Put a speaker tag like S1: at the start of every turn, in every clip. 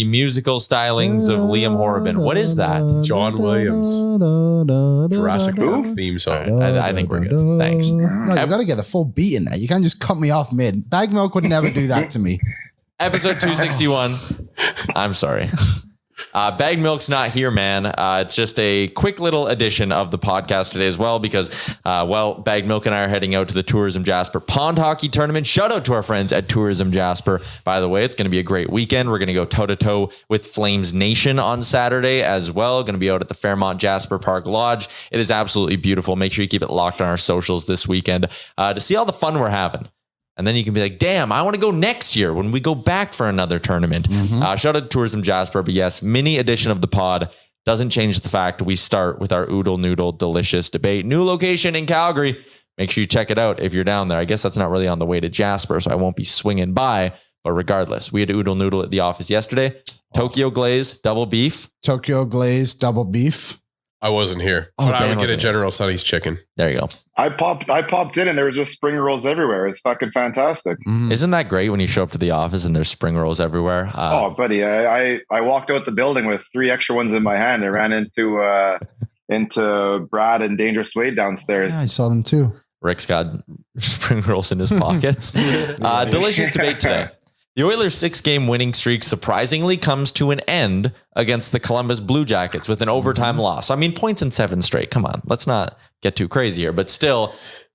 S1: the musical stylings of Liam Horriban. What is that?
S2: John Williams. Jurassic Park theme song.
S1: Right, I think we're good. Thanks.
S3: No, you got to get the full beat in there. You can't just cut me off mid. Baggedmilk would never do that to me.
S1: Episode 261. I'm sorry. Baggedmilk's not here, man. It's just a quick little edition of the podcast today as well, because, Baggedmilk and I are heading out to the Tourism Jasper Pond Hockey Tournament. Shout out to our friends at Tourism Jasper. By the way, it's going to be a great weekend. We're going to go toe-to-toe with Flames Nation on Saturday as well. Going to be out at the Fairmont Jasper Park Lodge. It is absolutely beautiful. Make sure you keep it locked on our socials this weekend to see all the fun we're having. And then you can be like, damn, I want to go next year when we go back for another tournament. Shout out to Tourism Jasper. But yes, mini edition of the pod doesn't change the fact we start with our Oodle Noodle Delicious debate. New location in Calgary. Make sure you check it out if you're down there. I guess that's not really on the way to Jasper, so I won't be swinging by. But regardless, we had Oodle Noodle at the office yesterday. Tokyo Glaze, double beef.
S3: Tokyo Glaze, double beef.
S2: I wasn't here, but I would get a General Sonny's chicken.
S1: There you go.
S4: I popped in and there was just spring rolls everywhere. It's fucking fantastic.
S1: Isn't that great when you show up to the office and there's spring rolls everywhere?
S4: Oh, buddy, I walked out the building with 3 extra ones in my hand. I ran into Brad and Dangerous Wade downstairs.
S3: Yeah, I saw them too.
S1: Rick's got spring rolls in his pockets. Delicious debate today. The Oilers' 6-game winning streak surprisingly comes to an end against the Columbus Blue Jackets with an overtime loss. I mean, points in 7 straight. Come on, let's not get too crazy here. But still,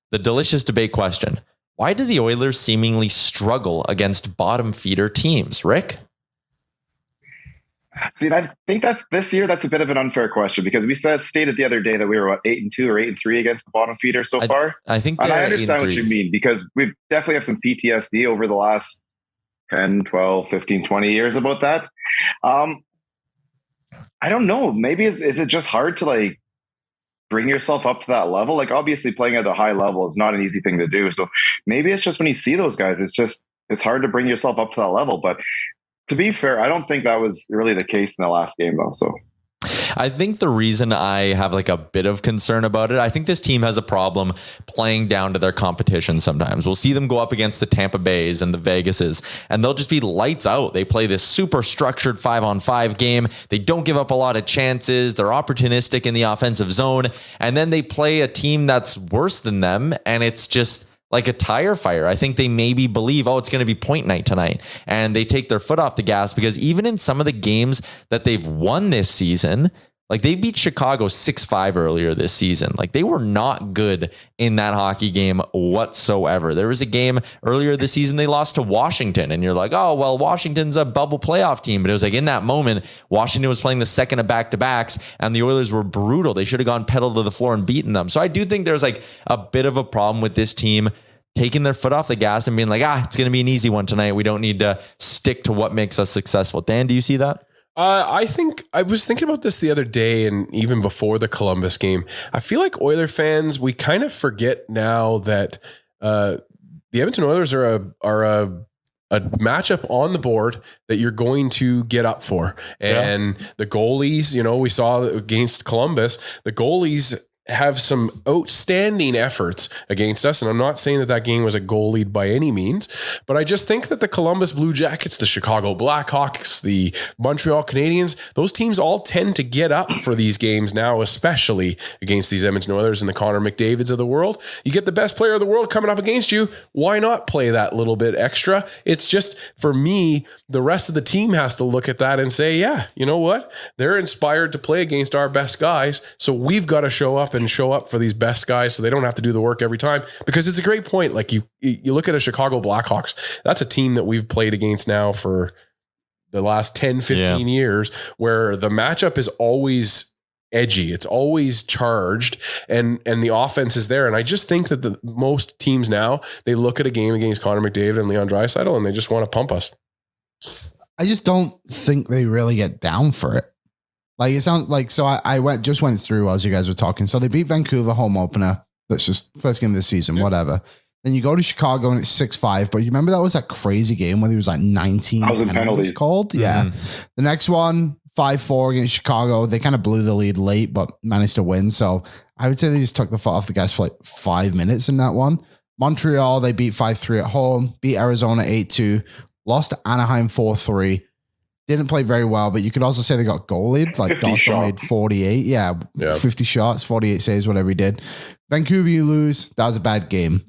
S1: the delicious debate question. Why do the Oilers seemingly struggle against bottom feeder teams? Rick?
S4: See, I think that this year, that's a bit of an unfair question because we stated the other day that we were 8-2 or 8-3 against the bottom feeder so far.
S1: I think
S4: and I understand what you mean because we definitely have some PTSD over the last 10, 12, 15, 20 years about that. I don't know. Maybe is it just hard to like bring yourself up to that level? Like obviously playing at a high level is not an easy thing to do. So maybe it's just when you see those guys, it's hard to bring yourself up to that level. But to be fair, I don't think that was really the case in the last game though. So
S1: I think the reason I have like a bit of concern about it, I think this team has a problem playing down to their competition sometimes. We'll see them go up against the Tampa Bays and the Vegases, and they'll just be lights out. They play this super structured 5-on-5 game. They don't give up a lot of chances. They're opportunistic in the offensive zone. And then they play a team that's worse than them, and it's just like a tire fire. I think they maybe believe, it's going to be point night tonight. And they take their foot off the gas because even in some of the games that they've won this season, like they beat Chicago 6-5 earlier this season. Like they were not good in that hockey game whatsoever. There was a game earlier this season, they lost to Washington and you're like, oh, well, Washington's a bubble playoff team. But it was like in that moment, Washington was playing the second of back-to-backs and the Oilers were brutal. They should have gone pedal to the floor and beaten them. So I do think there's like a bit of a problem with this team taking their foot off the gas and being like, it's going to be an easy one tonight. We don't need to stick to what makes us successful. Dan, do you see that?
S2: I think I was thinking about this the other day and even before the Columbus game. I feel like Oiler fans, we kind of forget now that the Edmonton Oilers are a matchup on the board that you're going to get up for. And the goalies, we saw against Columbus, the goalies have some outstanding efforts against us. And I'm not saying that game was a goal lead by any means, but I just think that the Columbus Blue Jackets, the Chicago Blackhawks, the Montreal Canadiens, those teams all tend to get up for these games now, especially against these Edmonton Oilers and the Connor McDavids of the world. You get the best player of the world coming up against you. Why not play that little bit extra? It's just, for me, the rest of the team has to look at that and say, yeah, you know what? They're inspired to play against our best guys. So we've got to show up for these best guys so they don't have to do the work every time, because it's a great point. Like you look at a Chicago Blackhawks, that's a team that we've played against now for the last 10, 15 years, where the matchup is always edgy. It's always charged and the offense is there. And I just think that the most teams now, they look at a game against Connor McDavid and Leon Draisaitl and they just want to pump us.
S3: I just don't think they really get down for it. Like it sounds like, so I went through as you guys were talking. So they beat Vancouver home opener. That's just first game of the season, whatever. Then you go to Chicago and it's 6-5. But you remember that was that crazy game where there was like 19 penalties called? Yeah. Mm-hmm. The next one, 5-4 against Chicago. They kind of blew the lead late, but managed to win. So I would say they just took the foot off the gas for like 5 minutes in that one. Montreal, they beat 5-3 at home, beat Arizona 8-2, lost to Anaheim 4-3. didn't play very well, but you could also say they got goalied. Like Dawson made 48. Yeah, 50 shots, 48 saves, whatever he did. Vancouver, you lose. That was a bad game.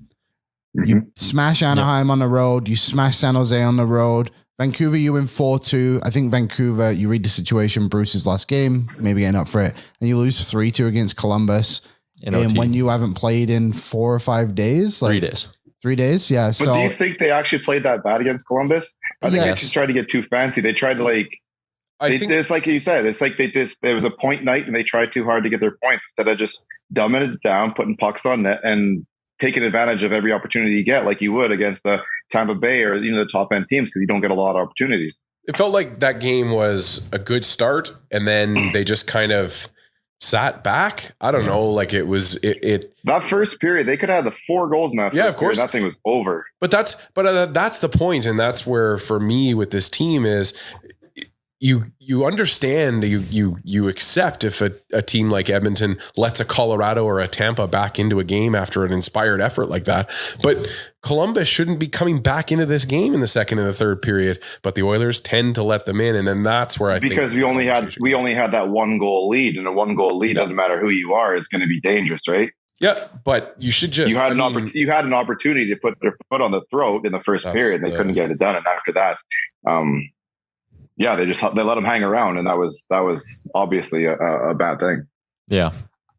S3: You smash Anaheim on the road. You smash San Jose on the road. Vancouver, you win 4-2. I think Vancouver, you read the situation, Bruce's last game, maybe getting up for it, and you lose 3-2 against Columbus. And when you haven't played in 4 or 5 days, like
S1: 3 days.
S3: 3 days, yeah.
S4: But do you think they actually played that bad against Columbus? I think they just tried to get too fancy. They tried to it's like you said, it's like there was a point night and they tried too hard to get their points instead of just dumbing it down, putting pucks on net and taking advantage of every opportunity you get, like you would against the Tampa Bay or the top end teams, because you don't get a lot of opportunities.
S2: It felt like that game was a good start, and then they just kind of sat back. I don't know. Like it
S4: that first period, they could have had the 4 goals in that.
S2: Yeah, of course.
S4: Period. That thing was over.
S2: But that's the point, and that's where for me with this team is you understand, you accept if a team like Edmonton lets a Colorado or a Tampa back into a game after an inspired effort like that. But Columbus shouldn't be coming back into this game in the second and the third period, but the Oilers tend to let them in, and then that's where I think
S4: we only had that 1 goal lead, and a 1 goal lead doesn't matter who you are, it's going to be dangerous, right?
S2: Yeah, but you should just.
S4: You had an opportunity to put their foot on the throat in the first period. They couldn't get it done, and after that, they let them hang around, and that was obviously a bad thing.
S1: Yeah,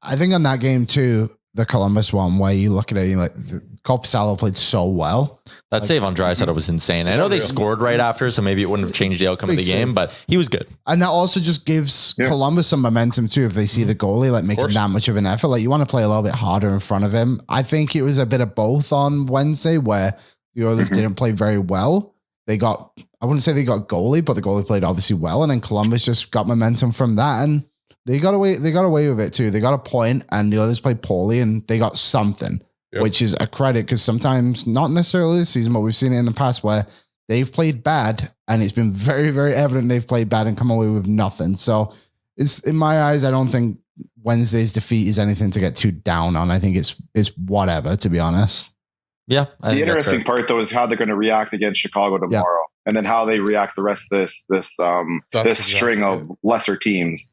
S3: I think on that game too, the Columbus one, where you look at it, you're like, Korpisalo played so well.
S1: That save on Draisaitl was insane. I know they scored right after, so maybe it wouldn't have changed the outcome of the game, but he was good.
S3: And that also just gives Columbus some momentum too, if they see the goalie like making that much of an effort. Like, you want to play a little bit harder in front of him. I think it was a bit of both on Wednesday, where the Oilers didn't play very well. I wouldn't say they got goalie, but the goalie played obviously well, and then Columbus just got momentum from that, and they got away with it too. They got a point, and the others played poorly, and they got something, which is a credit, because sometimes, not necessarily this season, but we've seen it in the past where they've played bad, and it's been very, very evident they've played bad and come away with nothing. So it's, in my eyes, I don't think Wednesday's defeat is anything to get too down on. I think it's whatever, to be honest.
S1: Yeah.
S4: The interesting part, though, is how they're going to react against Chicago tomorrow, and then how they react the rest of this string of lesser teams.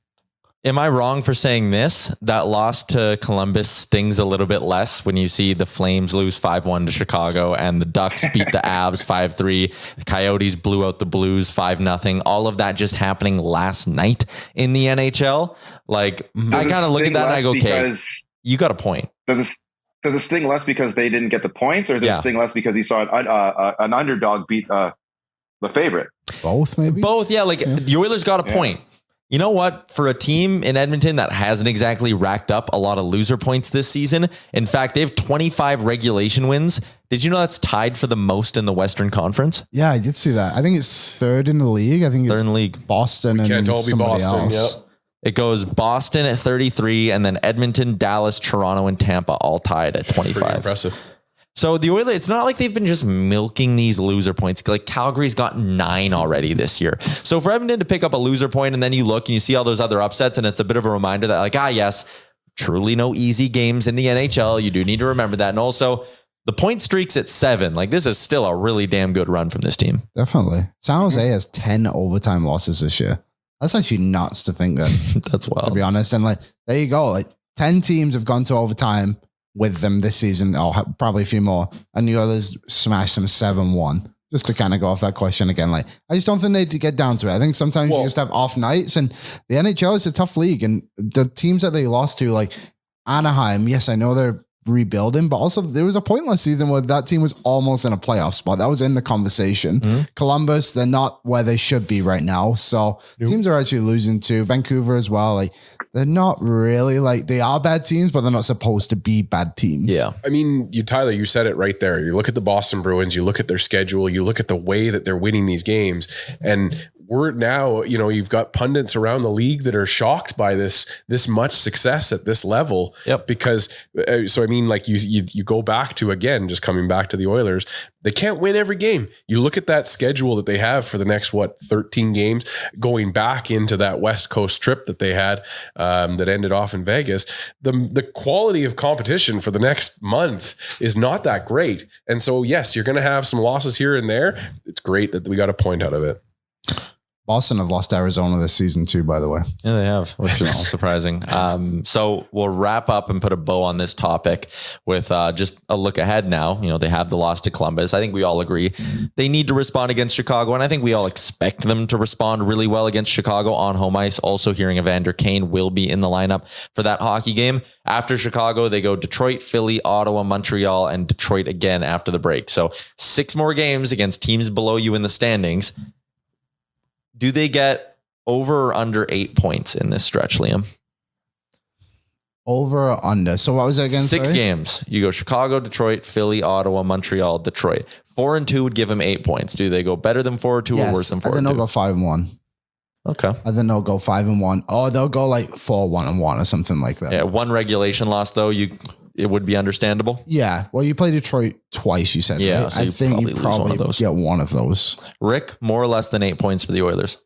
S1: Am I wrong for saying this? That loss to Columbus stings a little bit less when you see the Flames lose 5-1 to Chicago and the Ducks beat the Avs 5-3. The Coyotes blew out the Blues 5-0. All of that just happening last night in the NHL. Like, I kind of look at that and I go, okay, you got a point.
S4: Does it sting less because they didn't get the points, or does it sting less because you saw an underdog beat the favorite?
S3: Both, maybe?
S1: Both, yeah. Like, the Oilers got a point. You know what? For a team in Edmonton that hasn't exactly racked up a lot of loser points this season, in fact, they have 25 regulation wins. Did you know that's tied for the most in the Western Conference?
S3: Yeah, I did see that. I think it's third in the league. I think it's third in the league. Boston and
S2: can't all be Boston.
S3: Else.
S2: Yep.
S1: It goes Boston at 33, and then Edmonton, Dallas, Toronto, and Tampa all tied at 25.
S2: Pretty impressive.
S1: So the Oilers, it's not like they've been just milking these loser points. Like, Calgary's got 9 already this year. So for Edmonton to pick up a loser point, and then you look and you see all those other upsets, and it's a bit of a reminder that, like, yes, truly no easy games in the NHL. You do need to remember that. And also, the point streak's at 7. Like, this is still a really damn good run from this team.
S3: Definitely. San Jose has 10 overtime losses this year. That's actually nuts to think that.
S1: That's wild,
S3: to be honest. And like, there you go. Like, 10 teams have gone to overtime with them this season, or probably a few more, and the others smashed them 7-1. Just to kind of go off that question again, like, I just don't think they get down to it. I think sometimes you just have off nights, and the NHL is a tough league, and the teams that they lost to, like Anaheim, yes, I know they're rebuilding, but also there was a point last season where that team was almost in a playoff spot. That was in the conversation. Columbus, they're not where they should be right now. So teams are actually losing to Vancouver as well. Like, they're not really, like, they are bad teams, but they're not supposed to be bad teams.
S1: Yeah.
S2: I mean, Tyler, you said it right there. You look at the Boston Bruins, you look at their schedule, you look at the way that they're winning these games, and we're now, you've got pundits around the league that are shocked by this much success at this level.
S1: Yep.
S2: Because, so I mean, like you go back to, again, just coming back to the Oilers, they can't win every game. You look at that schedule that they have for the next, 13 games, going back into that West Coast trip that they had that ended off in Vegas. The quality of competition for the next month is not that great. And so, yes, you're going to have some losses here and there. It's great that we got a point out of it.
S3: Boston have lost Arizona this season too, by the way.
S1: Yeah, they have, which is surprising. So we'll wrap up and put a bow on this topic with just a look ahead now. You know, they have the loss to Columbus. I think we all agree they need to respond against Chicago, and I think we all expect them to respond really well against Chicago on home ice. Also hearing Evander Kane will be in the lineup for that hockey game. After Chicago, they go Detroit, Philly, Ottawa, Montreal, and Detroit again after the break. So 6 more games against teams below you in the standings. Do they get over or under 8 points in this stretch, Liam?
S3: Over or under? So what was that again?
S1: 6
S3: sorry?
S1: games. You go Chicago, Detroit, Philly, Ottawa, Montreal, Detroit. 4-2 would give them 8 points. Do they go better than 4-2 or worse than 4-2?
S3: Then they'll go 5-1.
S1: Okay.
S3: And then they'll go 5-1. Oh, they'll go like 4-1-1 or something like that.
S1: Yeah, 1 regulation loss though. It would be understandable.
S3: Yeah. Well, you play Detroit twice, you said.
S1: Yeah,
S3: right?
S1: so
S3: I think you probably get one of those.
S1: Rick, more or less than 8 points for the Oilers.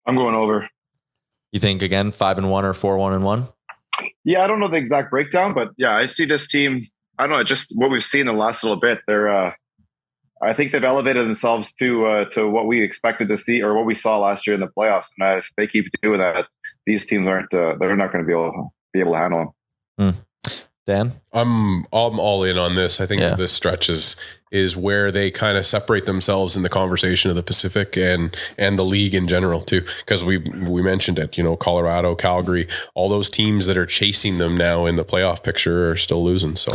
S4: I'm going over.
S1: You think again 5-1 or 4-1-1?
S4: Yeah, I don't know the exact breakdown, but yeah, I see this team. I don't know, just what we've seen in the last little bit. They're, I think they've elevated themselves to what we expected to see or what we saw last year in the playoffs. And if they keep doing that, these teams aren't. They're not going to be able to handle them.
S1: Dan?
S2: I'm all in on this. I think this stretch is where they kind of separate themselves in the conversation of the Pacific and the league in general too. Because we mentioned it, you know, Colorado, Calgary, all those teams that are chasing them now in the playoff picture are still losing. So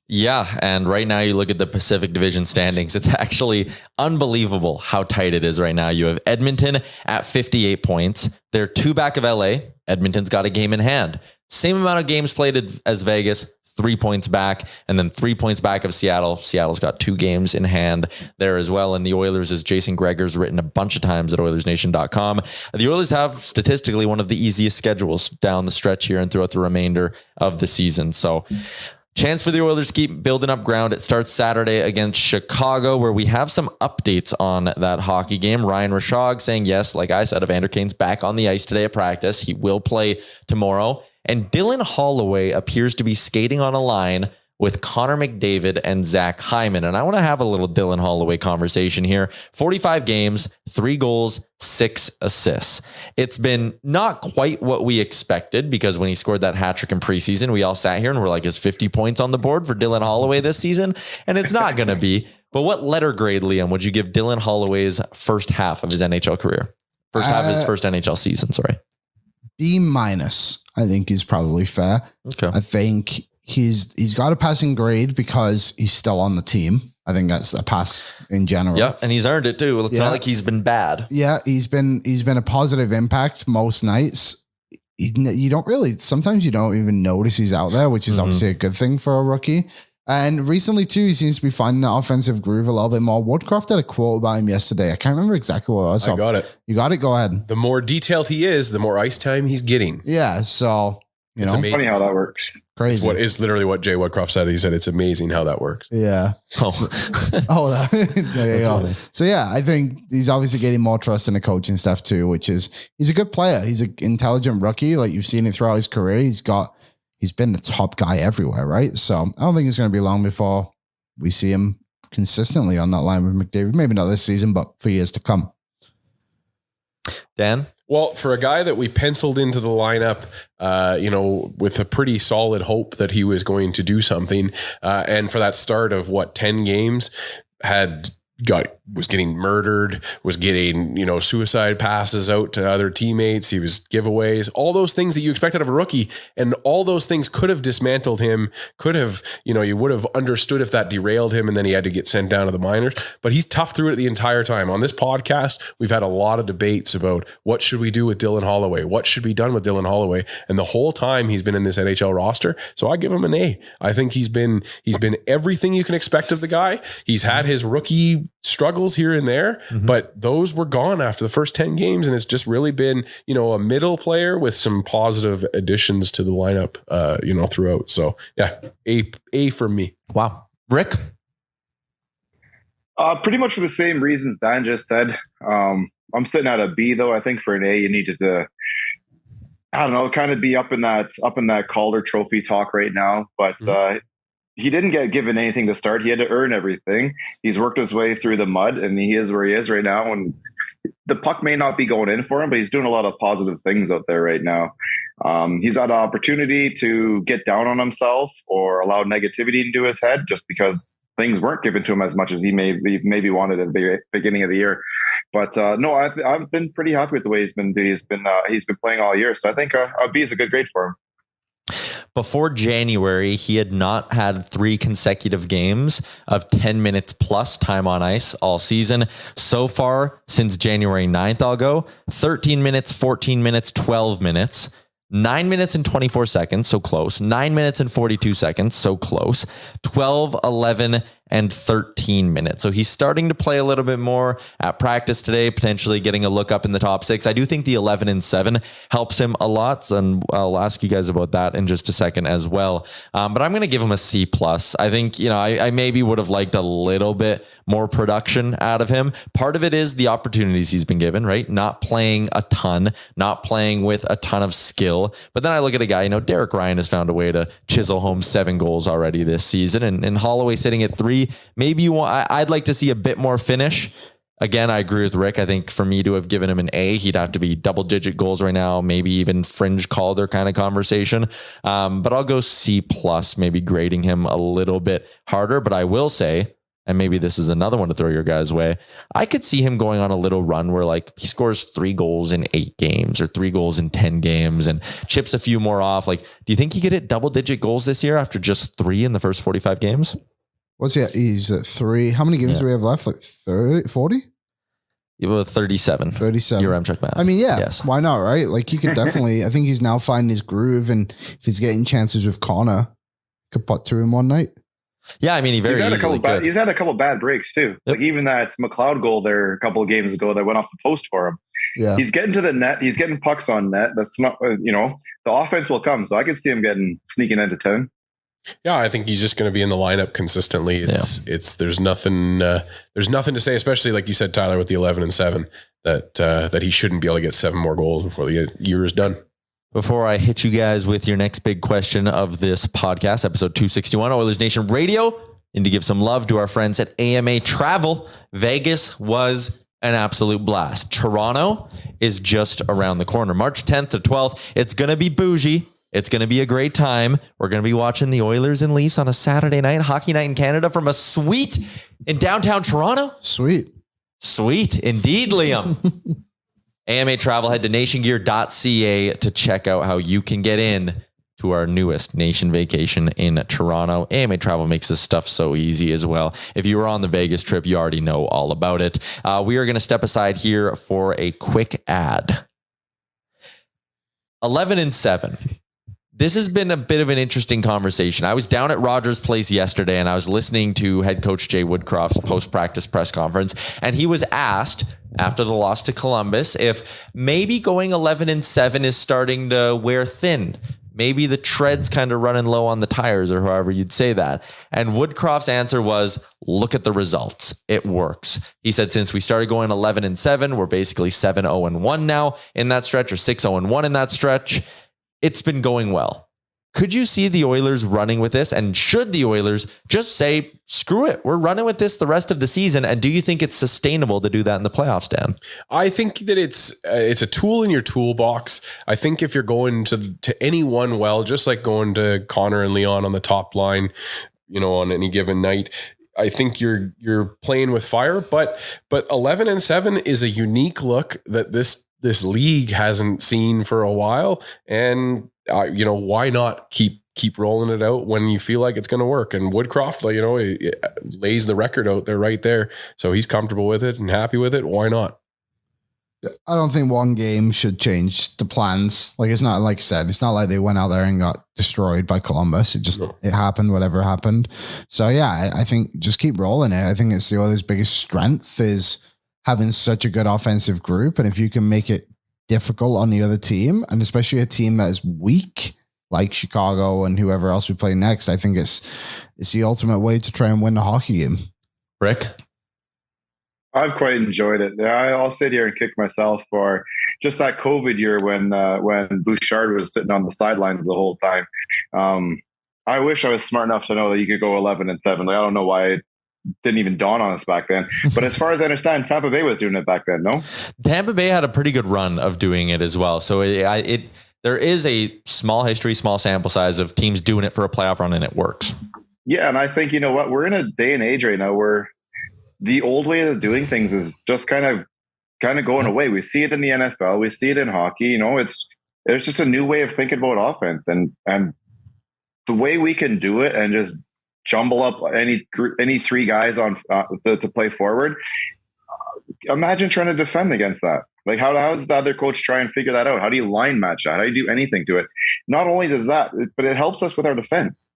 S1: yeah, and right now you look at the Pacific Division standings. It's actually unbelievable how tight it is right now. You have Edmonton at 58 points. They're 2 back of LA. Edmonton's got a game in hand. Same amount of games played as Vegas, 3 points back, and then 3 points back of Seattle. Seattle's got 2 games in hand there as well. And the Oilers, as Jason Gregor's written a bunch of times at Oilersnation.com, the Oilers have statistically one of the easiest schedules down the stretch here and throughout the remainder of the season. So chance for the Oilers to keep building up ground. It starts Saturday against Chicago, where we have some updates on that hockey game. Ryan Rashog saying, yes, like I said, Evander Kane's back on the ice today at practice. He will play tomorrow. And Dylan Holloway appears to be skating on a line with Connor McDavid and Zach Hyman. And I want to have a little Dylan Holloway conversation here. 45 games, 3 goals, 6 assists. It's been not quite what we expected, because when he scored that hat trick in preseason, we all sat here and we're like, is 50 points on the board for Dylan Holloway this season? And it's not going to be. But what letter grade, Liam, would you give Dylan Holloway's first half of his NHL career? First half of his first NHL season, sorry.
S3: B-, I think is probably fair.
S1: Okay.
S3: I think he's got a passing grade because he's still on the team. I think that's a pass in general.
S1: Yeah, and he's earned it too. It's not like he's been bad.
S3: Yeah, he's been a positive impact most nights. You don't really, sometimes you don't even notice he's out there, which is obviously a good thing for a rookie. And recently too, he seems to be finding the offensive groove a little bit more. Woodcroft had a quote about him yesterday. I can't remember exactly what it was.
S2: I got it.
S3: You got it? Go ahead.
S2: The more detailed he is, the more ice time he's getting.
S3: Yeah. So,
S2: it's amazing.
S4: Funny how that works.
S3: Crazy.
S2: It's literally what Jay Woodcroft said. He said, it's amazing how that works.
S3: Yeah. There you go.
S1: Funny.
S3: So yeah, I think he's obviously getting more trust in the coaching staff too, which is, he's a good player. He's an intelligent rookie. Like you've seen it throughout his career. He's been the top guy everywhere, right? So I don't think it's going to be long before we see him consistently on that line with McDavid. Maybe not this season, but for years to come.
S1: Dan?
S2: Well, for a guy that we penciled into the lineup, with a pretty solid hope that he was going to do something, and for that start of 10 games, was getting murdered, was getting, suicide passes out to other teammates. He was giveaways, all those things that you expect out of a rookie. And all those things could have dismantled him, could have, you would have understood if that derailed him and then he had to get sent down to the minors. But he's tough through it the entire time. On this podcast, we've had a lot of debates about what should we do with Dylan Holloway? What should be done with Dylan Holloway? And the whole time he's been in this NHL roster. So I give him an A. I think he's been everything you can expect of the guy. He's had his rookie struggles here and there, but those were gone after the first 10 games. And it's just really been, a middle player with some positive additions to the lineup, throughout. So yeah, A for me.
S1: Wow. Rick?
S4: Pretty much for the same reasons Dan just said. I'm sitting at a B though. I think for an A, you needed to, kind of be up in that Calder Trophy talk right now. But he didn't get given anything to start. He had to earn everything. He's worked his way through the mud, and he is where he is right now. And the puck may not be going in for him, but he's doing a lot of positive things out there right now. He's had an opportunity to get down on himself or allow negativity into his head just because things weren't given to him as much as he maybe wanted at the beginning of the year. But no, I've been pretty happy with the way he's been playing all year. So I think a B is a good grade for him.
S1: Before January, he had not had 3 consecutive games of 10 minutes plus time on ice all season. So far, since January 9th, I'll go 13 minutes, 14 minutes, 12 minutes, 9 minutes and 24 seconds, so close. 9 minutes and 42 seconds, so close. 12, 11, and 13 minutes. So he's starting to play a little bit more at practice today, potentially getting a look up in the top 6. I do think the 11 and 7 helps him a lot, and I'll ask you guys about that in just a second as well. But I'm going to give him a C+. I think, I maybe would have liked a little bit more production out of him. Part of it is the opportunities he's been given, right? Not playing a ton, not playing with a ton of skill. But then I look at a guy, Derek Ryan has found a way to chisel home 7 goals already this season, and Holloway sitting at 3. Maybe I'd like to see a bit more finish. Again, I agree with Rick. I think for me to have given him an A, he'd have to be double-digit goals right now, maybe even fringe Calder kind of conversation. But I'll go C+, maybe grading him a little bit harder. But I will say, and maybe this is another one to throw your guys' way, I could see him going on a little run where he scores 3 goals in 8 games or 3 goals in 10 games and chips a few more off. Do you think he could hit double-digit goals this year after just 3 in the first 45 games?
S3: What's he at? He's at 3. How many games do we have left? 30, 40?
S1: Yeah, 37.
S3: 37.
S1: Your check math.
S3: I mean, yeah.
S1: Yes.
S3: Why not, right? You could definitely, I think he's now finding his groove, and if he's getting chances with Connor, could put through him one night.
S1: Yeah, I mean,
S4: he's had a couple bad breaks too. Yep. Even that McLeod goal there a couple of games ago that went off the post for him.
S3: Yeah,
S4: he's getting to the net. He's getting pucks on net. That's not, the offense will come. So I can see him sneaking into 10.
S2: Yeah, I think he's just going to be in the lineup consistently. There's nothing to say, especially like you said, Tyler, with the 11 and 7, that he shouldn't be able to get 7 more goals before the year is done.
S1: Before I hit you guys with your next big question of this podcast, episode 261, Oilers Nation Radio, and to give some love to our friends at AMA Travel, Vegas was an absolute blast. Toronto is just around the corner. March 10th to 12th. It's going to be bougie. It's going to be a great time. We're going to be watching the Oilers and Leafs on a Saturday night, hockey night in Canada from a suite in downtown Toronto.
S3: Sweet
S1: Indeed, Liam. AMA Travel, head to nationgear.ca to check out how you can get in to our newest nation vacation in Toronto. AMA Travel makes this stuff so easy as well. If you were on the Vegas trip, you already know all about it. We are going to step aside here for a quick ad. 11 and 7. This has been a bit of an interesting conversation. I was down at Rogers Place yesterday and I was listening to head coach Jay Woodcroft's post-practice press conference, and he was asked after the loss to Columbus if maybe going 11 and 7 is starting to wear thin. Maybe the tread's kind of running low on the tires, or however you'd say that. And Woodcroft's answer was, look at the results. It works. He said, since we started going 11 and 7, we're basically 7-0-1 now in that stretch, or 6-0-1 in that stretch. It's been going well. Could you see the Oilers running with this? And should the Oilers just say, screw it, we're running with this the rest of the season? And do you think it's sustainable to do that in the playoffs, Dan?
S2: I think that it's a tool in your toolbox. I think if you're going to anyone well, just like going to Connor and Leon on the top line, on any given night, I think you're playing with fire. But 11 and 7 is a unique look that this league hasn't seen for a while. And, why not keep rolling it out when you feel like it's going to work? And Woodcroft, he lays the record out there right there. So he's comfortable with it and happy with it. Why not?
S3: I don't think one game should change the plans. It's not, like I said, it's not like they went out there and got destroyed by Columbus. It happened, whatever happened. So yeah, I think just keep rolling it. I think it's the Oilers' biggest strength is having such a good offensive group. And if you can make it difficult on the other team, and especially a team that is weak like Chicago and whoever else we play next, I think it's the ultimate way to try and win the hockey game.
S1: Rick?
S4: I've quite enjoyed it. I'll sit here and kick myself for just that COVID year when Bouchard was sitting on the sidelines the whole time. I wish I was smart enough to know that you could go 11-7. Like, I don't know why it didn't even dawn on us back then. But as far as I understand, Tampa Bay was doing it back then, no?
S1: Tampa Bay had a pretty good run of doing it as well. So there is a small history, small sample size of teams doing it for a playoff run, and it works.
S4: Yeah, and I think, you know what? We're in a day and age right now where the old way of doing things is just kind of going away. We see it in the NFL. We see it in hockey. You know, it's just a new way of thinking about offense, and the way we can do it and just jumble up any three guys on to play forward. Imagine trying to defend against that. Like, how does the other coach try and figure that out? How do you line match that? How do you do anything to it? Not only does that, but it helps us with our defense.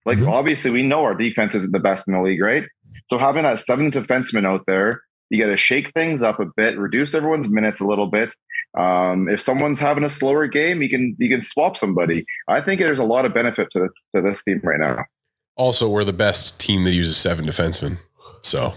S4: Like, obviously, we know our defense isn't the best in the league, right? So having that 7 defenseman out there, you got to shake things up a bit, reduce everyone's minutes a little bit. If someone's having a slower game, you can swap somebody. I think there's a lot of benefit to this team right now.
S2: Also, we're the best team that uses 7 defensemen. So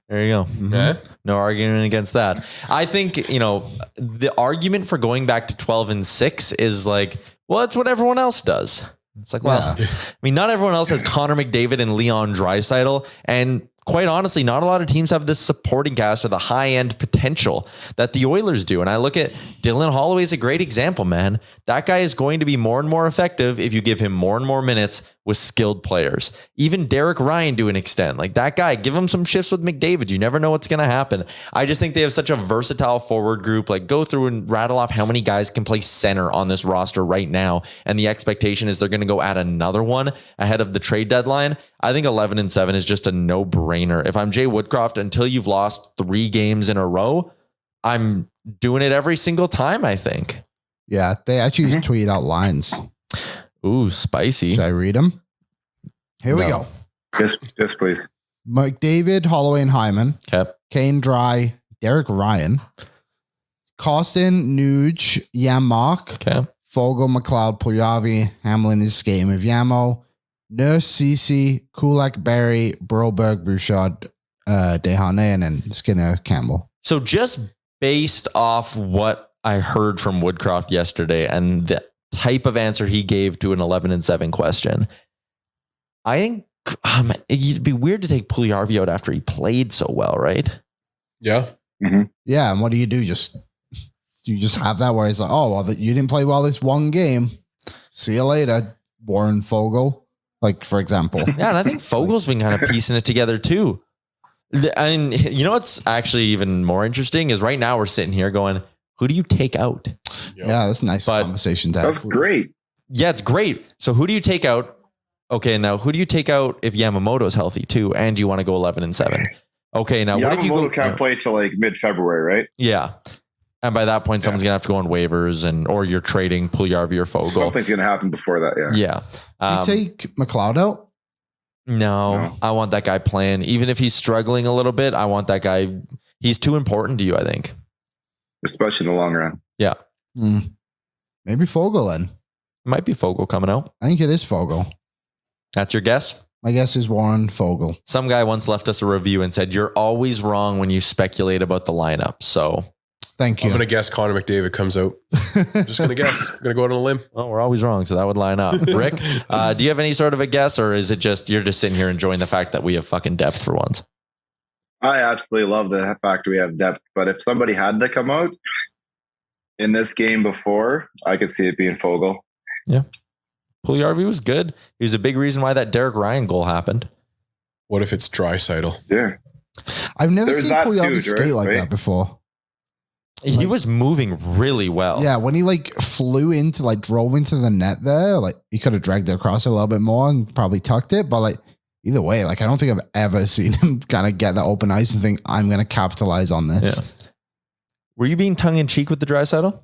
S1: there you go.
S2: Yeah.
S1: No argument against that. I think, you know, the argument for going back to 12-6 is like, well, it's what everyone else does. It's like, well, I mean, not everyone else has Connor McDavid and Leon Draisaitl, and quite honestly, not a lot of teams have this supporting cast or the high end potential that the Oilers do. And I look at Dylan Holloway as a great example, man. That guy is going to be more and more effective if you give him more and more minutes with skilled players. Even Derek Ryan to an extent. Like, that guy, give him some shifts with McDavid. You never know what's going to happen. I just think they have such a versatile forward group. Like, go through and rattle off how many guys can play center on this roster right now. And the expectation is they're going to go add another one ahead of the trade deadline. I think 11-7 is just a no-brainer. If I'm Jay Woodcroft, until you've lost 3 games in a row, I'm doing it every single time, I think.
S3: Yeah, they actually just tweet out lines.
S1: Ooh, spicy.
S3: Should I read them? Here we go.
S4: Yes, please.
S3: McDavid, Holloway, and Hyman.
S1: Okay.
S3: Kane, Dry, Derek Ryan. Costin, Nuge, Yamark.
S1: Okay.
S3: Fogle, McLeod, Puljujarvi, Hamlin is Game of Yamo. Nurse, Cece, Kulak, Barry, Broberg, Bouchard, Desharnais, and Skinner, Campbell.
S1: So just based off what I heard from Woodcroft yesterday and the type of answer he gave to an 11-7 question, I think it'd be weird to take Puljujarvi out after he played so well, right?
S2: yeah.
S4: Mm-hmm.
S3: Yeah, and what do? You just have that where it's like, oh, well, you didn't play well this one game. See you later, Warren Fogle. Like, for example.
S1: Yeah, and I think Fogel's been kind of piecing it together too. And you know what's actually even more interesting is right now we're sitting here going, who do you take out?
S3: Yeah, that's a nice conversation to have.
S4: That's great.
S1: Yeah, it's great. So who do you take out? Okay, now who do you take out if Yamamoto's healthy too, and you want to go 11-7? Okay, now what if you go,
S4: can't play till like mid-February, right?
S1: Yeah. And by that point, someone's gonna have to go on waivers, or you're trading Puljujarvi or Fogle.
S4: Something's gonna happen before that. Yeah.
S1: Yeah.
S3: You take McLeod out?
S1: No, I want that guy playing. Even if he's struggling a little bit, I want that guy. He's too important to you, I think.
S4: Especially in the long run.
S1: Yeah.
S3: Maybe Fogle then.
S1: It might be Fogle coming out.
S3: I think it is Fogle.
S1: That's your guess?
S3: My guess is Warren Fogle.
S1: Some guy once left us a review and said, you're always wrong when you speculate about the lineup. So
S3: thank you.
S2: I'm going to guess Connor McDavid comes out. I'm just going to guess. I'm going to go out on a limb.
S1: Well, we're always wrong, so that would line up. Rick, do you have any sort of a guess, or is it just you're just sitting here enjoying the fact that we have fucking depth for once?
S4: I absolutely love the fact we have depth, but if somebody had to come out in this game before, I could see it being Fogle.
S1: Yeah. Puljujarvi was good. He was a big reason why that Derek Ryan goal happened.
S2: What if it's Draisaitl?
S4: Yeah.
S3: I've never
S4: There's
S3: seen
S4: that
S3: Puljujarvi
S4: too,
S3: skate like
S4: right?
S3: that before.
S1: He was moving really well.
S3: Yeah, when he drove into the net there, like he could have dragged it across a little bit more and probably tucked it. But like either way, like I don't think I've ever seen him kind of get that open ice and think I'm going to capitalize on this.
S1: Yeah. Were you being tongue in cheek with the Draisaitl?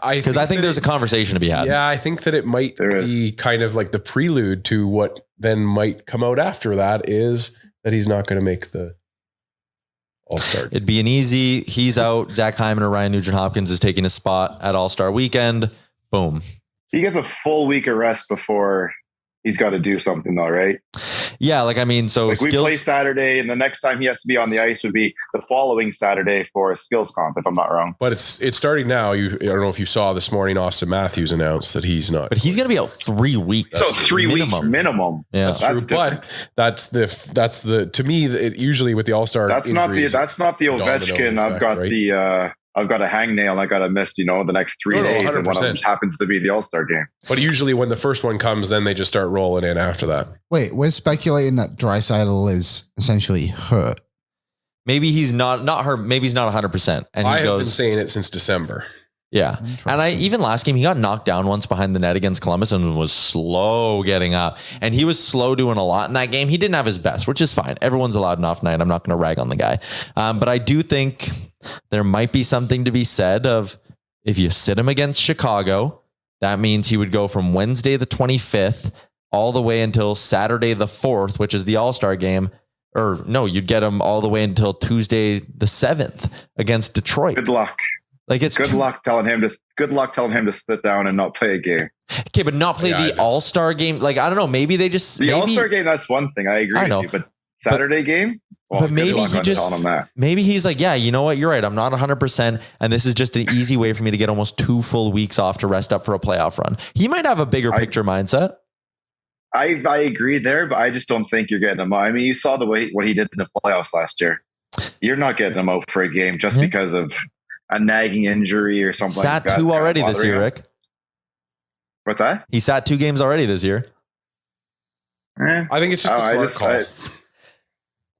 S2: Because
S1: I think there's a conversation to be had.
S2: Yeah, I think that it might be kind of like the prelude to what then might come out after that is that he's not going to make the All-Star.
S1: It'd be an easy, he's out. Zach Hyman or Ryan Nugent-Hopkins is taking a spot at All-Star weekend. Boom.
S4: He gets a full week of rest before he's got to do something though, right?
S1: Yeah, like I mean, so
S4: like we play Saturday, and the next time he has to be on the ice would be the following Saturday for a skills comp, if I'm not wrong.
S2: But it's starting now. I don't know if you saw this morning, Austin Matthews announced that he's not.
S1: But he's going to be out 3 weeks.
S4: So 3 weeks minimum.
S1: Yeah,
S2: that's true. But that's the to me usually with the All-Star.
S4: That's not the Ovechkin. I've got a hangnail and I got to miss, the next 3 days. 100%. And one of them happens to be the All-Star game.
S2: But usually when the first one comes, then they just start rolling in after that.
S3: Wait, we're speculating that Draisaitl is essentially hurt.
S1: Maybe he's not hurt. Maybe he's not 100%. And
S2: I have been saying it since December.
S1: Yeah. And even last game, he got knocked down once behind the net against Columbus and was slow getting up. And he was slow doing a lot in that game. He didn't have his best, which is fine. Everyone's allowed an off night. I'm not going to rag on the guy. But I do think there might be something to be said of if you sit him against Chicago, that means he would go from Wednesday the 25th all the way until Saturday the 4th, which is the All-Star game. Or no, you'd get him all the way until Tuesday the 7th against Detroit.
S4: Good luck.
S1: Like it's
S4: good luck telling him to sit down and not play a game.
S1: Okay, but not play the All-Star game. Like, I don't know. Maybe they just
S4: the All-Star game. That's one thing. I agree with you. But Saturday game. Well,
S1: but maybe maybe he's like, yeah, you know what? You're right. I'm not 100%. And this is just an easy way for me to get almost 2 full weeks off to rest up for a playoff run. He might have a bigger picture mindset.
S4: I agree there, but I just don't think you're getting him out. I mean, you saw what he did in the playoffs last year. You're not getting him out for a game just because of a nagging injury or something.
S1: Sat like that. 2 already this year, Rick.
S4: What's that?
S1: He sat 2 games already this year.
S2: I think it's just a smart call.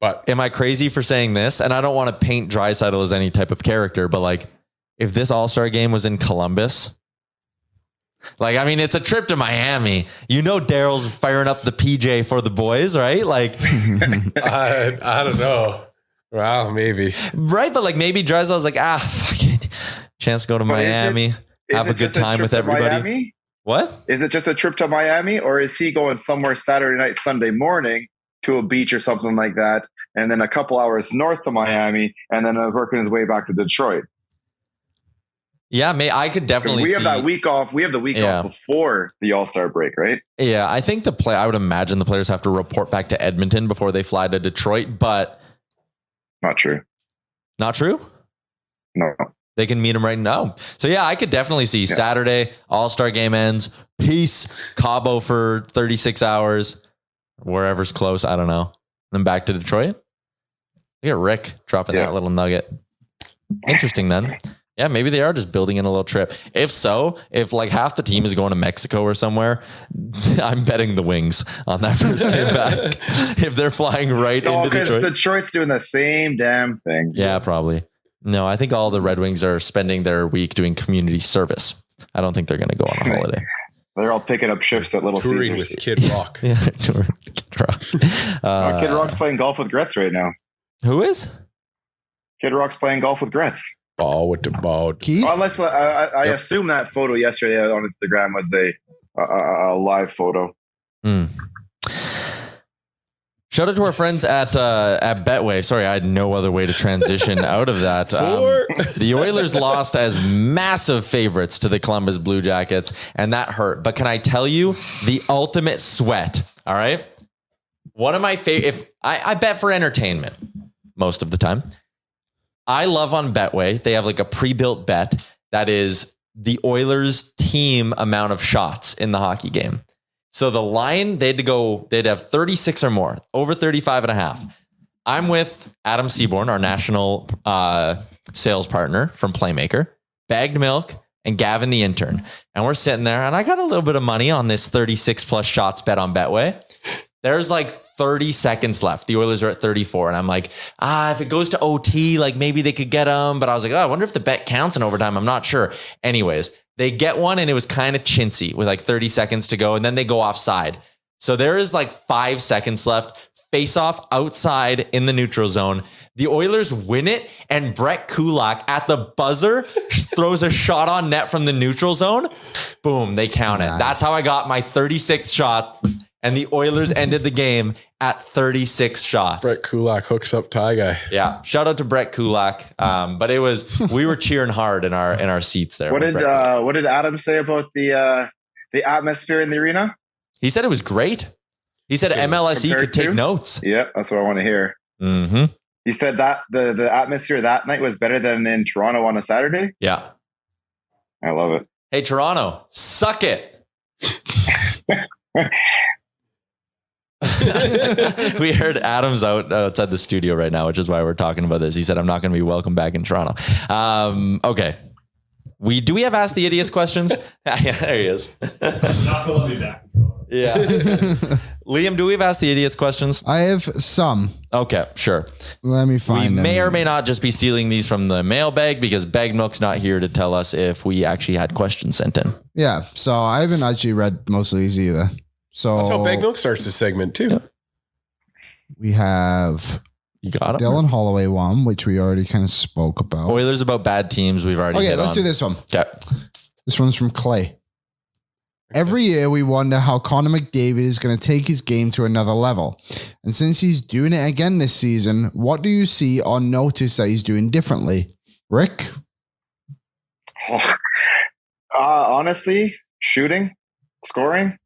S2: But
S1: am I crazy for saying this? And I don't want to paint Draisaitl as any type of character, but like if this All-Star game was in Columbus, like, I mean, it's a trip to Miami. Daryl's firing up the PJ for the boys, right? Like,
S2: I don't know. Well, maybe.
S1: Right. But like maybe Draisaitl's like, fuck it. Chance to go to Miami, have a good time with everybody. What?
S4: Is it just a trip to Miami, or is he going somewhere Saturday night, Sunday morning to a beach or something like that, and then a couple hours north of Miami, and then working his way back to Detroit?
S1: Yeah, I could definitely
S4: see. We have that week off. We have the week off before the All-Star break, right?
S1: Yeah, I think I would imagine the players have to report back to Edmonton before they fly to Detroit, but
S4: not true.
S1: Not true?
S4: No.
S1: They can meet him right now. So yeah, I could definitely see Saturday, All-Star game ends, peace, Cabo for 36 hours, wherever's close, I don't know. Then back to Detroit. Look at Rick dropping that little nugget. Interesting then. Yeah, maybe they are just building in a little trip. If so, if like half the team is going to Mexico or somewhere, I'm betting the Wings on that first game back. If they're flying right into Detroit.
S4: Detroit's doing the same damn thing.
S1: Yeah, probably. No, I think all the Red Wings are spending their week doing community service. I don't think they're going to go on a holiday.
S4: They're all picking up shifts at Little
S2: touring
S4: Caesars.
S2: With Kid Rock.
S1: Yeah, touring with Kid Rock.
S4: Kid Rock's playing golf with Gretz right now.
S1: Who is?
S4: Kid Rock's playing golf with Gretz.
S2: Ball with the ball.
S4: Unless I assume that photo yesterday on Instagram was a live photo.
S1: Shout out to our friends at Betway. Sorry, I had no other way to transition out of that. The Oilers lost as massive favorites to the Columbus Blue Jackets, and that hurt. But can I tell you, the ultimate sweat, all right? One of my favorite, I bet for entertainment most of the time. I love on Betway, they have like a pre-built bet that is the Oilers team amount of shots in the hockey game. So the line, they'd have 36 or more, over 35 and a half. I'm with Adam Seaborn, our national sales partner from Playmaker, Baggedmilk, and Gavin the intern. And we're sitting there, and I got a little bit of money on this 36 plus shots bet on Betway. There's like 30 seconds left. The Oilers are at 34. And I'm like, if it goes to OT, like maybe they could get them. But I was like, I wonder if the bet counts in overtime. I'm not sure. Anyways, they get one and it was kind of chintzy with like 30 seconds to go. And then they go offside. So there is like 5 seconds left. Face off outside in the neutral zone. The Oilers win it. And Brett Kulak at the buzzer throws a shot on net from the neutral zone. Boom, they count it. That's how I got my 36 shot. And the Oilers ended the game at 36 shots.
S2: Brett Kulak hooks up Ty guy.
S1: Yeah. Shout out to Brett Kulak. But we were cheering hard in our seats there.
S4: What did Adam say about the atmosphere in the arena?
S1: He said it was great. He said MLSE
S4: compared
S1: could take
S4: to?
S1: notes.
S4: Yeah, that's what I want to hear.
S1: Mm-hmm.
S4: He said that the atmosphere that night was better than in Toronto on a Saturday.
S1: Yeah.
S4: I love it.
S1: Hey, Toronto, suck it. We heard Adam's outside the studio right now, which is why we're talking about this. He said, I'm not going to be welcome back in Toronto. Okay. Do we have Ask the Idiots questions? Yeah, there he is.
S5: Not going to let me back in Toronto.
S1: Yeah. Liam, do we have Ask the Idiots questions?
S3: I have some.
S1: Okay, sure.
S3: Let me find
S1: We
S3: them.
S1: may or may not just be stealing these from the mailbag because Baggedmilk's not here to tell us if we actually had questions sent in.
S3: Yeah. So I haven't actually read most of these either. So
S2: That's how Baggedmilk starts the segment too.
S1: Yeah.
S3: we have
S1: You got it?
S3: Dylan Holloway one, which we already kind of spoke about.
S1: Oilers about bad teams. We've already
S3: Okay,
S1: hit
S3: let's
S1: on.
S3: do this one.
S1: Okay.
S3: This one's from Clay. Every year we wonder how Connor McDavid is going to take his game to another level. And since he's doing it again this season, what do you see or notice that he's doing differently? Rick?
S4: Honestly, shooting, scoring.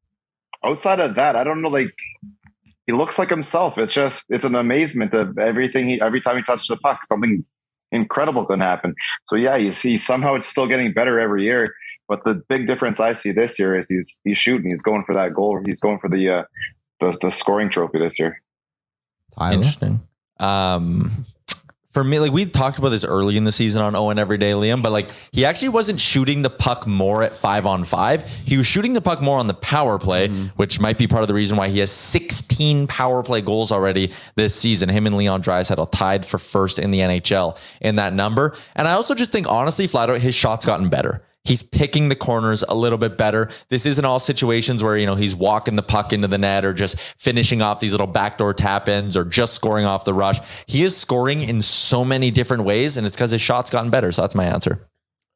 S4: Outside of that, I don't know. Like, he looks like himself. It's an amazement of everything. Every time he touches the puck, something incredible can happen. So yeah, he's somehow it's still getting better every year. But the big difference I see this year is he's shooting. He's going for that goal. He's going for the scoring trophy this year.
S3: Tyler?
S1: Interesting. For me, like we talked about this early in the season on Owen Everyday, Liam, but like he actually wasn't shooting the puck more at 5-on-5. He was shooting the puck more on the power play, which might be part of the reason why he has 16 power play goals already this season. Him and Leon Draisaitl tied for first in the NHL in that number. And I also just think, honestly, flat out, his shot's gotten better. He's picking the corners a little bit better. This isn't all situations where, he's walking the puck into the net or just finishing off these little backdoor tap ins or just scoring off the rush. He is scoring in so many different ways, and it's because his shot's gotten better. So that's my answer.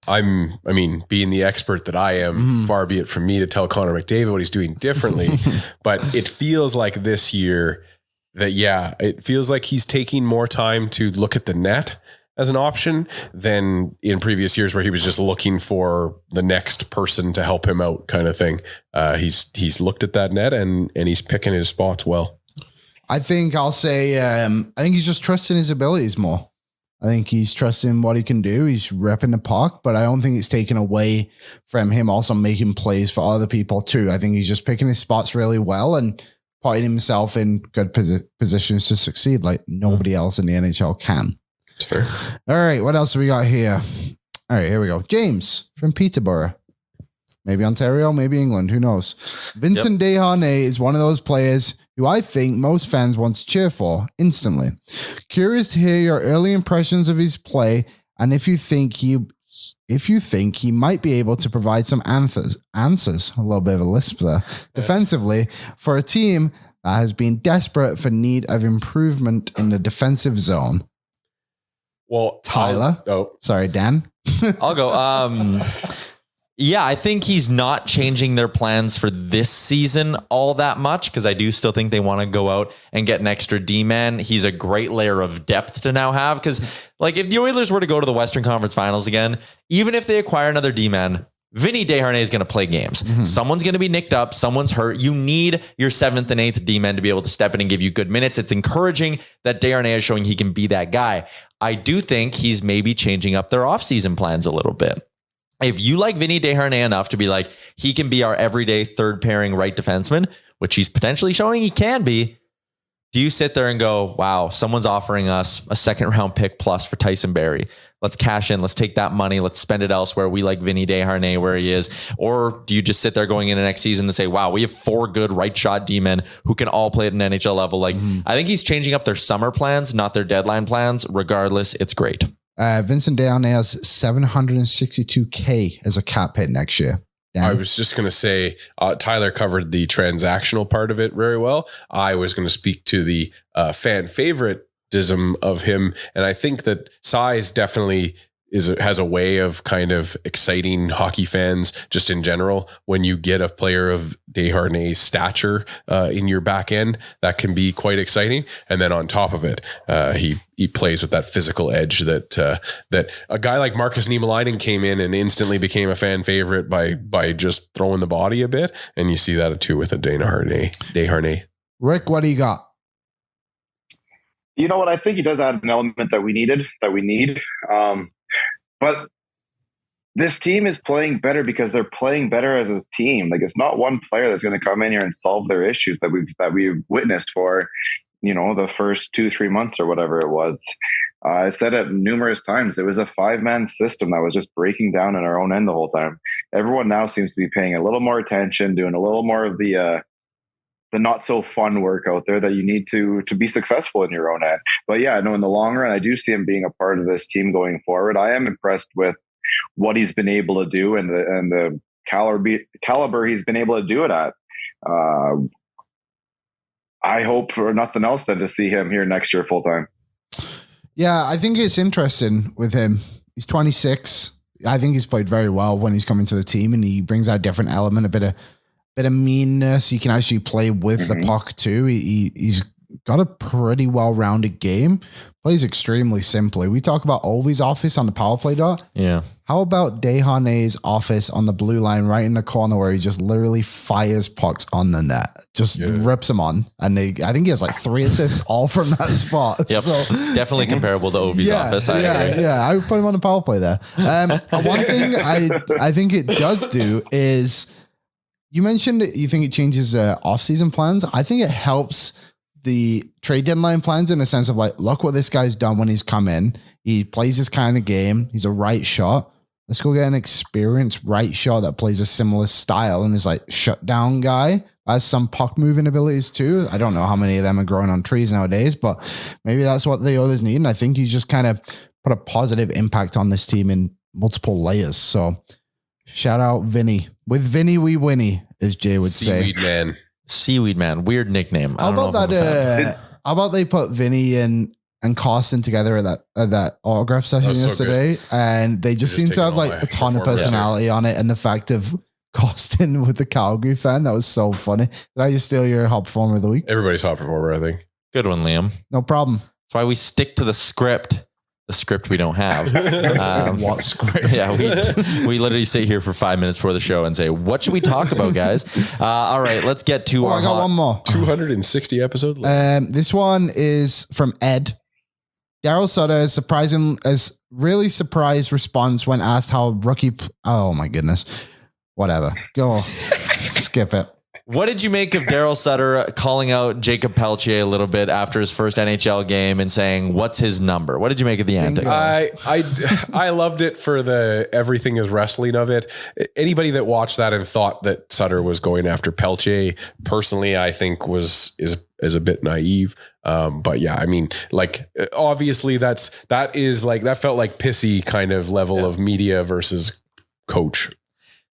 S2: Being the expert that I am, far be it from me to tell Connor McDavid what he's doing differently, but it feels like this year that, it feels like he's taking more time to look at the net as an option than in previous years where he was just looking for the next person to help him out kind of thing. He's looked at that net and he's picking his spots well.
S3: I think I'll say, I think he's just trusting his abilities more. I think he's trusting what he can do. He's repping the puck, but I don't think it's taken away from him also making plays for other people too. I think he's just picking his spots really well and putting himself in good positions to succeed like nobody else in the NHL can.
S2: It's fair.
S3: All right, what else have we got here? All right, here we go. James from Peterborough. Maybe Ontario, maybe England, who knows? Vincent Desharnais is one of those players who I think most fans want to cheer for instantly. Curious to hear your early impressions of his play and if you think he might be able to provide some answers, a little bit of a lisp there, defensively for a team that has been desperate for need of improvement in the defensive zone.
S2: Well,
S3: Tyler. Sorry, Dan.
S1: I'll go. I think he's not changing their plans for this season all that much because I do still think they want to go out and get an extra D-man. He's a great layer of depth to now have because, like, if the Oilers were to go to the Western Conference Finals again, even if they acquire another D-man, Vinny Desharnais is going to play games. Someone's going to be nicked up. Someone's hurt. You need your 7th and 8th D-men to be able to step in and give you good minutes. It's encouraging that Desharnais is showing he can be that guy. I do think he's maybe changing up their offseason plans a little bit. If you like Vinny Desharnais enough to be like, he can be our everyday third pairing right defenseman, which he's potentially showing he can be, do you sit there and go, wow, someone's offering us a 2nd round pick plus for Tyson Barrie? Let's cash in. Let's take that money. Let's spend it elsewhere. We like Vinny Desharnais where he is. Or do you just sit there going into next season and say, wow, we have 4 good right shot D-men who can all play at an NHL level. Like, I think he's changing up their summer plans, not their deadline plans. Regardless, it's great.
S3: Vincent Desharnais has $762K as a cap hit next year. Dan?
S2: I was just going to say, Tyler covered the transactional part of it very well. I was going to speak to the fan favoritism of him. And I think that size definitely has a way of kind of exciting hockey fans just in general. When you get a player of Desharnais' stature in your back end, that can be quite exciting. And then on top of it, he plays with that physical edge that a guy like Marcus Niemelainen came in and instantly became a fan favorite by just throwing the body a bit. And you see that too with a Desharnais.
S3: Rick, what do you got?
S4: You know what? I think he does add an element that we need. But this team is playing better because they're playing better as a team. Like, it's not one player that's going to come in here and solve their issues that we've witnessed for, the first 2-3 months or whatever it was. I said it numerous times. It was a 5-man system that was just breaking down in our own end the whole time. Everyone now seems to be paying a little more attention, doing a little more of the not so fun work out there that you need to be successful in your own end. But yeah, no, in the long run, I do see him being a part of this team going forward. I am impressed with what he's been able to do and the caliber he's been able to do it at. I hope for nothing else than to see him here next year full time.
S3: Yeah, I think it's interesting with him. He's 26. I think he's played very well when he's coming to the team, and he brings out a different element, a bit of meanness. He can actually play with the puck too. He's got a pretty well-rounded game. Plays extremely simply. We talk about Ovi's office on the power play dot.
S1: Yeah.
S3: How about Desharnais' office on the blue line right in the corner where he just literally fires pucks on the net? Just rips them on. And I think he has like 3 assists all from that spot.
S1: Yep. So, definitely comparable to Ovi's office. I agree.
S3: I would put him on the power play there. One thing I think it does do is, you mentioned that you think it changes off-season plans. I think it helps the trade deadline plans in a sense of like, look what this guy's done when he's come in. He plays this kind of game. He's a right shot. Let's go get an experienced right shot that plays a similar style and is like shutdown guy. Has some puck moving abilities too. I don't know how many of them are growing on trees nowadays, but maybe that's what the others need. And I think he's just kind of put a positive impact on this team in multiple layers. So shout out Vinny. With Vinny, we winny, as Jay would say.
S1: Seaweed Man. Weird nickname.
S3: How about that? How about they put Vinny and Carson together at that autograph session yesterday, and they just seem to have like a ton of personality on it, and the fact of Costin with the Calgary fan, that was so funny. Did I just steal your hot performer of the week?
S2: Everybody's hot performer, I think.
S1: Good one, Liam.
S3: No problem.
S1: That's why we stick to the script. The script we don't have.
S3: What script?
S1: Yeah, we literally sit here for 5 minutes before the show and say, what should we talk about, guys? All right, let's get to our
S3: I got one more.
S2: 260 episodes.
S3: This one is from Ed. Daryl Sutter is really surprised response when asked how rookie. Oh my goodness. Whatever. Go. Skip it.
S1: What did you make of Daryl Sutter calling out Jacob Peltier a little bit after his first NHL game and saying, what's his number? What did you make of the antics?
S2: I loved it for the everything is wrestling of it. Anybody that watched that and thought that Sutter was going after Peltier, personally, I think is a bit naive. But yeah, I mean, like, obviously that felt like pissy kind of level of media versus coach.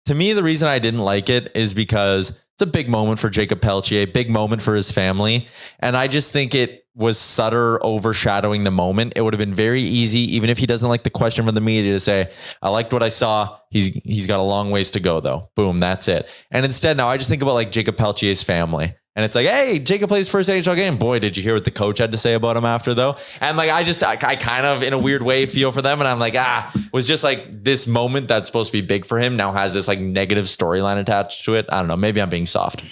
S1: To me, the reason I didn't like it is because it's a big moment for Jacob Peltier, big moment for his family. And I just think it was Sutter overshadowing the moment. It would have been very easy, even if he doesn't like the question from the media, to say, I liked what I saw. He's got a long ways to go though. Boom, that's it. And instead now I just think about like Jacob Peltier's family. And it's like, hey, Jacob plays first NHL game. Boy, did you hear what the coach had to say about him after though? And like, I kind of in a weird way feel for them. And I'm like, was just like this moment that's supposed to be big for him now has this like negative storyline attached to it. I don't know. Maybe I'm being soft.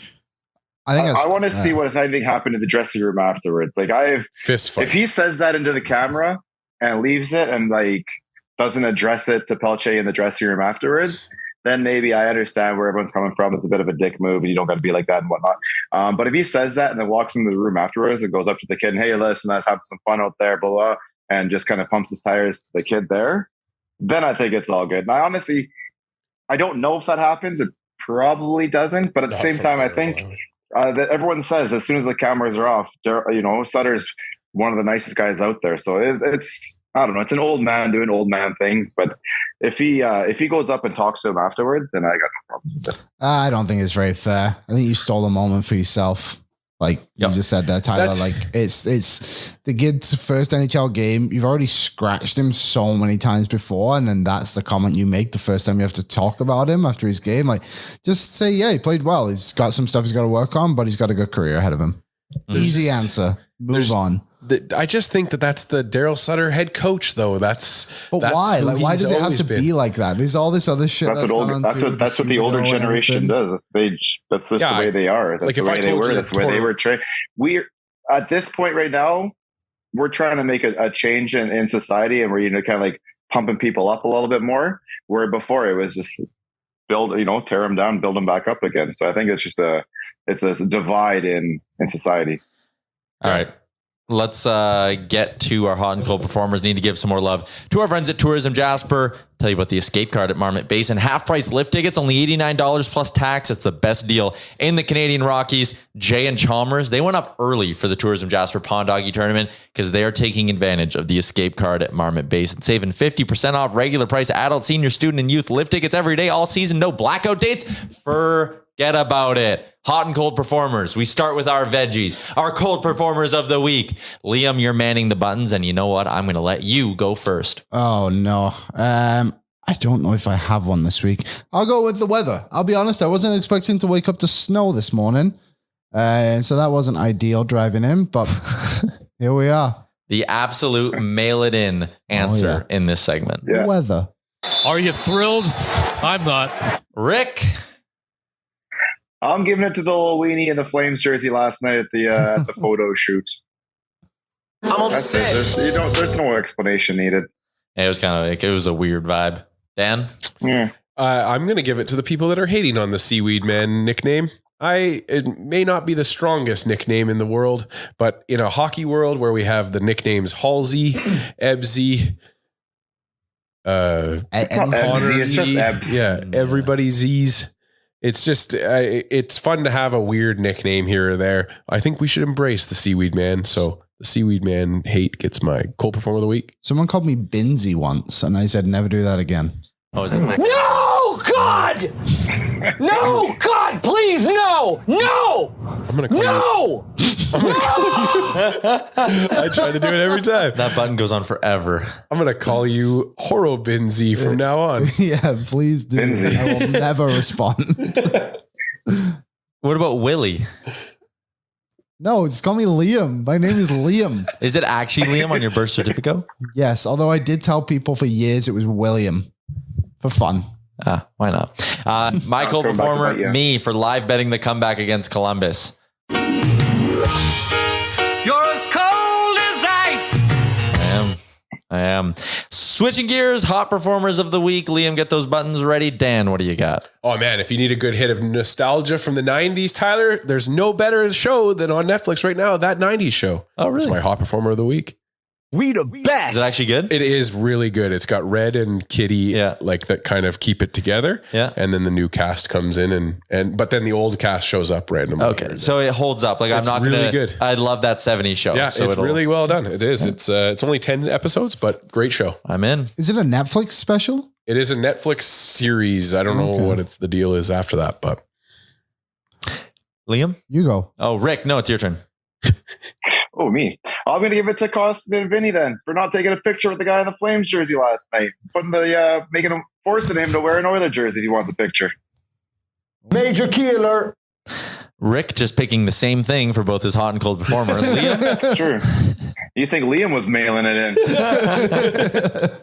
S4: I want to see what if anything happened in the dressing room afterwards. Like
S2: fist fight.
S4: If he says that into the camera and leaves it and like doesn't address it to Peltier in the dressing room afterwards, then maybe I understand where everyone's coming from. It's a bit of a dick move and you don't got to be like that and whatnot. But if he says that and then walks into the room afterwards and goes up to the kid and, hey, listen, I've had some fun out there, blah, blah, and just kind of pumps his tires to the kid there, then I think it's all good. And I honestly, I don't know if that happens. It probably doesn't. But at the same time, I think that everyone says as soon as the cameras are off, Sutter's one of the nicest guys out there. So it's, I don't know. It's an old man doing old man things, but if he goes up and talks to him afterwards, then I got no problem with it.
S3: I don't think it's very fair. I think you stole a moment for yourself. Like you just said there, Tyler. Like it's the kid's first NHL game. You've already scratched him so many times before, and then that's the comment you make the first time you have to talk about him after his game. Like, just say, yeah, he played well. He's got some stuff he's got to work on, but he's got a good career ahead of him. Easy answer. Move on.
S2: I just think that's the Daryl Sutter head coach, though. That's
S3: why?
S2: who
S3: Like, why
S2: he's
S3: does it have
S2: always
S3: to
S2: been.
S3: be like that? There's all this other shit
S4: That's what the older generation does. That's just the way they are. That's the way they were. That's the way they were trained. We're at this point right now. We're trying to make a change in society, and we're kind of like pumping people up a little bit more. Where before it was just build, tear them down, build them back up again. So I think it's just a divide in society.
S1: All right. Let's get to our hot and cold performers. Need to give some more love to our friends at Tourism Jasper. Tell you about the escape card at Marmot Basin. Half price lift tickets, only $89 plus tax. It's the best deal in the Canadian Rockies. Jay and Chalmers, they went up early for the Tourism Jasper Pond Doggy Tournament because they are taking advantage of the escape card at Marmot Basin. Saving 50% off regular price adult, senior, student, and youth lift tickets every day, all season. No blackout dates. Forget about it. Hot and cold performers. We start with our veggies, our cold performers of the week. Liam, you're manning the buttons, and you know what? I'm going to let you go first.
S3: Oh, no. I don't know if I have one this week. I'll go with the weather. I'll be honest. I wasn't expecting to wake up to snow this morning. So that wasn't ideal driving in, but here we are.
S1: The absolute mail it in answer in this segment.
S3: The weather.
S5: Are you thrilled? I'm not.
S1: Rick.
S4: I'm giving it to the little weenie in the Flames jersey last night at the photo shoot.
S6: I'm upset.
S4: There's no explanation needed.
S1: It was kind of like, it was a weird vibe. Dan?
S4: Yeah.
S2: I'm going to give it to the people that are hating on the Seaweed Man nickname. It may not be the strongest nickname in the world, but in a hockey world where we have the nicknames Halsey, Ebbsy,
S4: It's just Ebbs.
S2: yeah, everybody's Z's. It's just, it's fun to have a weird nickname here or there. I think we should embrace the Seaweed Man. So the Seaweed Man hate gets my cold performer of the week.
S3: Someone called me Binsey once, and I said, never do that again.
S1: Oh, is it?
S6: No, God! No, God, please, no! No!
S2: I'm going to call
S6: No!
S2: I try to do it every time.
S1: That button goes on forever.
S2: I'm going to call you Horobinzy from now on.
S3: Yeah, please do.
S4: Binsey.
S3: I will never respond.
S1: What about Willie?
S3: No, just call me Liam. My name is Liam.
S1: Is it actually Liam on your birth certificate?
S3: Yes, although I did tell people for years it was William. For fun.
S1: Why not? My cold
S4: come back to
S1: performer,
S4: bite you.
S1: me, for live betting the comeback against Columbus.
S6: You're as cold as ice!
S1: I am. Switching gears, hot performers of the week. Liam, get those buttons ready. Dan, what do you got?
S2: Oh man, if you need a good hit of nostalgia from the 90s, Tyler, there's no better show than on Netflix right now, that 90s show.
S1: Oh, really?
S2: It's my hot performer of the week.
S6: We the best!
S1: Is it actually good?
S2: It is really good. It's got Red and Kitty, like that kind of keep it together.
S1: Yeah.
S2: And then the new cast comes in but then the old cast shows up randomly.
S1: Okay, so it holds up. Like,
S2: It's
S1: I'm not
S2: really
S1: gonna.
S2: good.
S1: I love that 70s show.
S2: Yeah,
S1: so
S2: it's really well done. It is. It's only 10 episodes, but great show.
S1: I'm in.
S3: Is it a Netflix special?
S2: It is a Netflix series. I don't know what the deal is after that, but
S1: Liam?
S3: You go.
S1: Oh, Rick. No, it's your turn.
S4: Oh, me. I'm going to give it to Costin and Vinny then for not taking a picture with the guy in the Flames jersey last night. Forcing him to wear an Oilers jersey if he wants the picture.
S6: Major key alert!
S1: Rick just picking the same thing for both his hot and cold performer. Liam?
S4: Sure. You think Liam was mailing it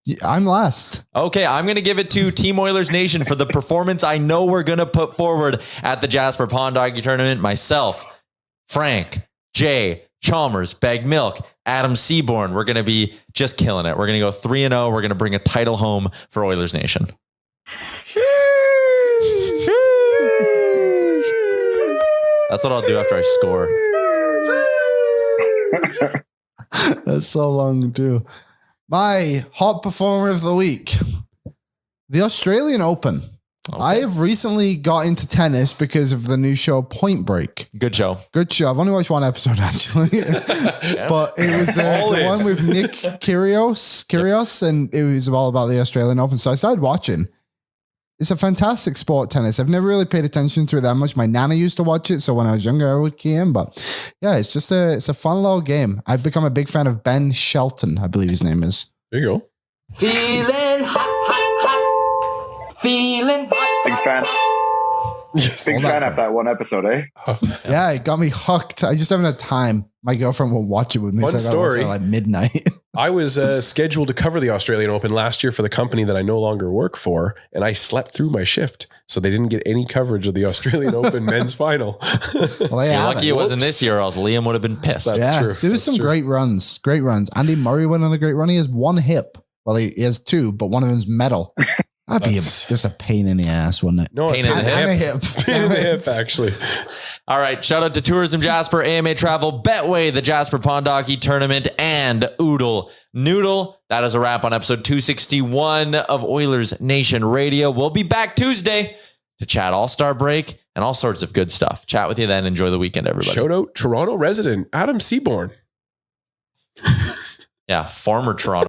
S4: in?
S3: I'm last.
S1: Okay, I'm going to give it to Team Oilers Nation for the performance I know we're going to put forward at the Jasper Pond Doggy Tournament. Myself, Frank, Jay, Chalmers, Baggedmilk, Adam Seaborn. We're going to be just killing it. We're going to go 3-0. We're going to bring a title home for Oilers Nation. That's what I'll do after I score.
S3: That's so long too. My hot performer of the week, the Australian Open. Okay. I have recently got into tennis because of the new show Point Break.
S1: Good show.
S3: Good show. I've only watched one episode actually, but it was the one with Nick Kyrgios, and it was all about the Australian Open. So I started watching. It's a fantastic sport, tennis. I've never really paid attention to it that much. My nana used to watch it, so when I was younger, I would key in. But yeah, it's a fun little game. I've become a big fan of Ben Shelton, I believe his name is.
S2: There you go.
S6: Feeling hot, hot, hot. Feeling hot.
S4: Big fan.
S2: Yes.
S4: Big fan of that one episode, eh?
S3: Yeah, it got me hooked. I just haven't had time. My girlfriend will watch it with me.
S2: Fun
S3: so I gotta watch it
S2: story.
S3: at like midnight.
S2: I was scheduled to cover the Australian Open last year for the company that I no longer work for, and I slept through my shift. So they didn't get any coverage of the Australian Open men's final.
S3: Well,
S1: You're lucky it wasn't this year, or else Liam would have been pissed.
S2: That's true.
S3: There was some great runs. Andy Murray went on a great run. He has one hip. Well, he has two, but one of them's metal. That'd be just a pain in the ass, wouldn't it?
S2: No,
S1: Pain in the
S3: And a
S1: hip.
S3: hip.
S2: Pain in the hip, actually.
S1: All right. Shout out to Tourism Jasper, AMA Travel, Betway, the Jasper Pond Hockey Tournament, and Oodle Noodle. That is a wrap on episode 261 of Oilers Nation Radio. We'll be back Tuesday to chat All-Star break and all sorts of good stuff. Chat with you then. Enjoy the weekend, everybody.
S2: Shout out Toronto resident Adam Seaborn.
S1: Yeah, former Toronto.